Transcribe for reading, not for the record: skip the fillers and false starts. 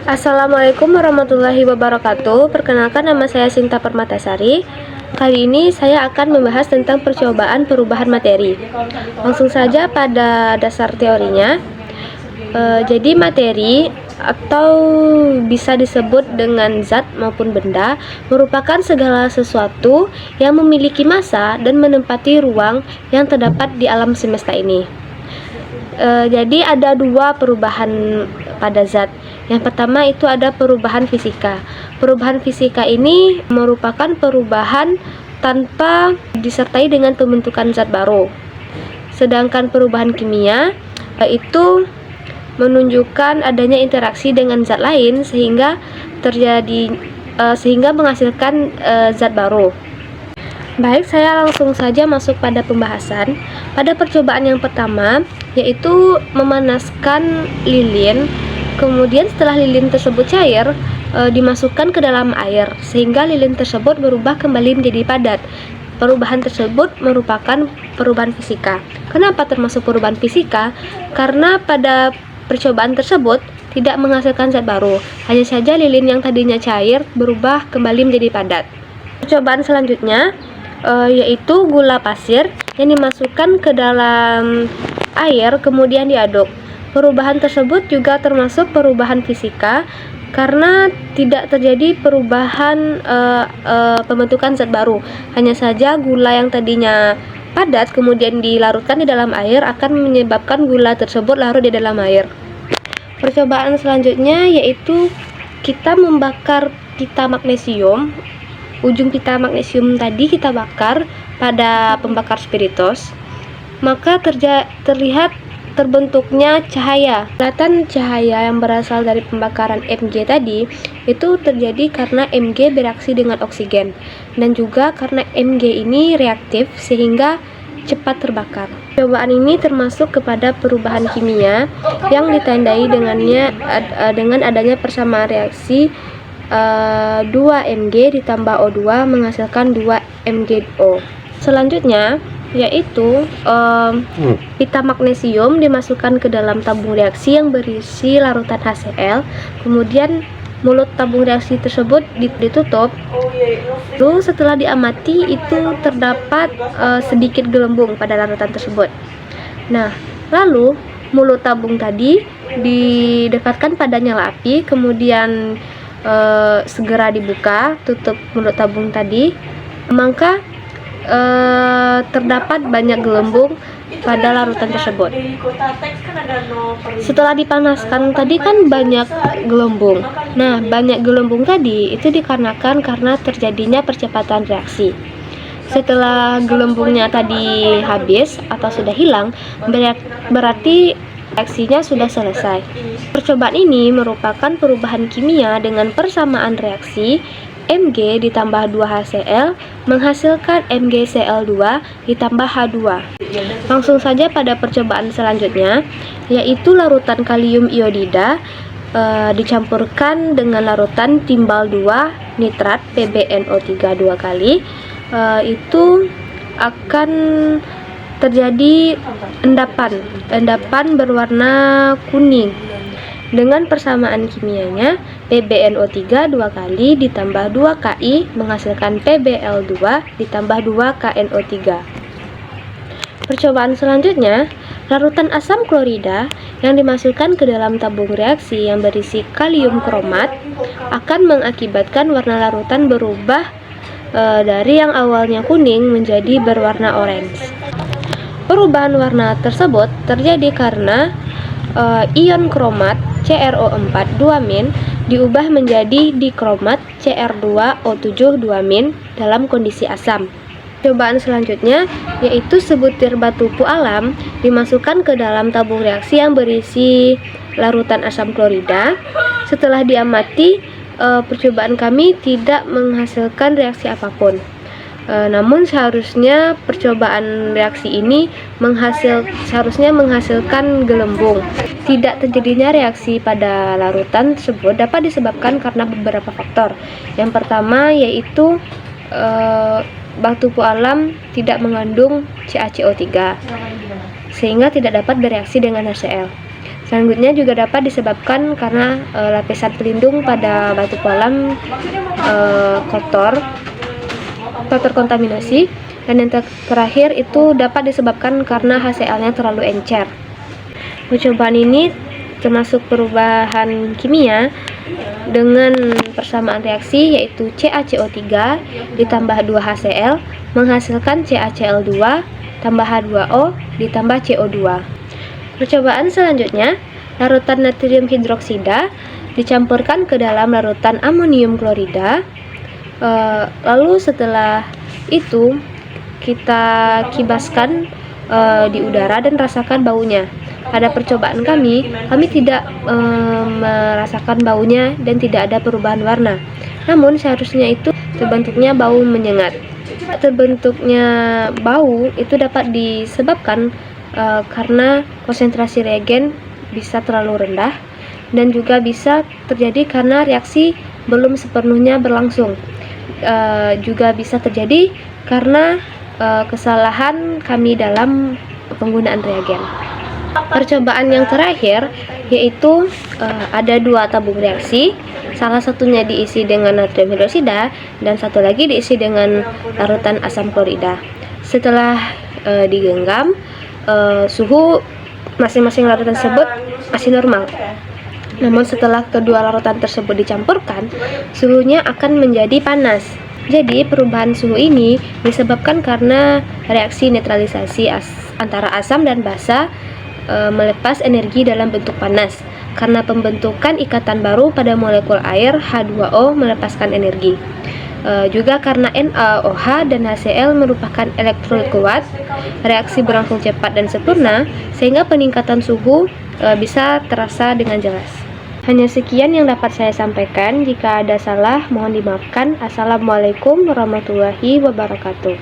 Assalamualaikum warahmatullahi wabarakatuh. Perkenalkan, nama saya Sinta Permatasari. Kali ini saya akan membahas tentang percobaan perubahan materi. Langsung saja pada dasar teorinya. Jadi materi atau bisa disebut dengan zat maupun benda merupakan segala sesuatu yang memiliki massa dan menempati ruang yang terdapat di alam semesta ini. Jadi ada dua perubahan pada zat. Yang pertama itu ada perubahan fisika. Perubahan fisika ini merupakan perubahan tanpa disertai dengan pembentukan zat baru. Sedangkan perubahan kimia itu menunjukkan adanya interaksi dengan zat lain sehingga menghasilkan zat baru. Baik, saya langsung saja masuk pada pembahasan. Pada percobaan yang pertama, yaitu memanaskan lilin. Kemudian setelah lilin tersebut cair, dimasukkan ke dalam air, sehingga lilin tersebut berubah kembali menjadi padat. Perubahan tersebut merupakan perubahan fisika. Kenapa termasuk perubahan fisika? Karena pada percobaan tersebut tidak menghasilkan zat baru. Hanya saja lilin yang tadinya cair berubah kembali menjadi padat. Percobaan selanjutnya yaitu gula pasir yang dimasukkan ke dalam air kemudian diaduk. Perubahan tersebut juga termasuk perubahan fisika karena tidak terjadi perubahan pembentukan zat baru. Hanya saja gula yang tadinya padat kemudian dilarutkan di dalam air akan menyebabkan gula tersebut larut di dalam air. Percobaan selanjutnya yaitu kita membakar pita magnesium. Ujung pita magnesium tadi kita bakar pada pembakar spiritus, maka terlihat terbentuknya cahaya. Kelihatan cahaya yang berasal dari pembakaran Mg tadi itu terjadi karena Mg bereaksi dengan oksigen, dan juga karena Mg ini reaktif sehingga cepat terbakar. Percobaan ini termasuk kepada perubahan kimia yang ditandai dengan adanya persamaan reaksi 2Mg ditambah O2 menghasilkan 2MgO. Selanjutnya yaitu pita magnesium dimasukkan ke dalam tabung reaksi yang berisi larutan HCl. Kemudian mulut tabung reaksi tersebut ditutup. Lalu setelah diamati itu terdapat sedikit gelembung pada larutan tersebut. Nah, lalu mulut tabung tadi didekatkan pada nyala api, kemudian segera dibuka tutup mulut tabung tadi, maka terdapat banyak gelembung pada larutan tersebut. Setelah dipanaskan tadi kan banyak gelembung. Nah, banyak gelembung tadi itu dikarenakan karena terjadinya percepatan reaksi. Setelah gelembungnya tadi habis atau sudah hilang, berarti reaksinya sudah selesai. Percobaan ini merupakan perubahan kimia dengan persamaan reaksi Mg ditambah 2HCl menghasilkan MgCl2 ditambah H2. Langsung saja pada percobaan selanjutnya, yaitu larutan kalium iodida dicampurkan dengan larutan timbal 2 nitrat PbNO3 2 kali. Itu akan terjadi endapan berwarna kuning. Dengan persamaan kimianya, PbNO3 2 kali ditambah 2 Ki menghasilkan PbL2 ditambah 2 KNO3. Percobaan selanjutnya, larutan asam klorida yang dimasukkan ke dalam tabung reaksi yang berisi kalium kromat akan mengakibatkan warna larutan berubah dari yang awalnya kuning menjadi berwarna orange. Perubahan warna tersebut terjadi karena ion kromat CrO4 2- diubah menjadi dikromat Cr2O7 2- dalam kondisi asam. Percobaan selanjutnya yaitu sebutir batu pualam dimasukkan ke dalam tabung reaksi yang berisi larutan asam klorida. Setelah diamati, percobaan kami tidak menghasilkan reaksi apapun. Namun seharusnya percobaan reaksi ini seharusnya menghasilkan gelembung. Tidak terjadinya reaksi pada larutan tersebut dapat disebabkan karena beberapa faktor. Yang pertama yaitu batu pualam tidak mengandung CaCO3 sehingga tidak dapat bereaksi dengan HCl. Selanjutnya juga dapat disebabkan karena lapisan pelindung pada batu kolam kotor kontaminasi, dan yang terakhir itu dapat disebabkan karena HCl-nya terlalu encer. Percobaan ini termasuk perubahan kimia dengan persamaan reaksi, yaitu CaCO3 ditambah 2HCl menghasilkan CaCl2 tambah H2O ditambah CO2. Percobaan selanjutnya, larutan natrium hidroksida dicampurkan ke dalam larutan amonium klorida. Lalu setelah itu kita kibaskan di udara dan rasakan baunya. Pada percobaan kami tidak merasakan baunya dan tidak ada perubahan warna. Namun seharusnya itu terbentuknya bau menyengat. Terbentuknya bau itu dapat disebabkan karena konsentrasi reagen bisa terlalu rendah, dan juga bisa terjadi karena reaksi belum sepenuhnya berlangsung. Juga bisa terjadi karena kesalahan kami dalam penggunaan reagen. Percobaan yang terakhir yaitu ada 2 tabung reaksi, salah satunya diisi dengan natrium hidroksida dan satu lagi diisi dengan larutan asam klorida. Setelah digenggam, suhu masing-masing larutan tersebut masih normal. Namun setelah kedua larutan tersebut dicampurkan, suhunya akan menjadi panas. Jadi perubahan suhu ini disebabkan karena reaksi netralisasi antara asam dan basa melepas energi dalam bentuk panas. Karena pembentukan ikatan baru pada molekul air, H2O melepaskan energi. Juga karena NaOH dan HCl merupakan elektrolit kuat, reaksi berlangsung cepat dan sempurna, sehingga peningkatan suhu bisa terasa dengan jelas. Hanya sekian yang dapat saya sampaikan. Jika ada salah, mohon dimaafkan. Assalamualaikum warahmatullahi wabarakatuh.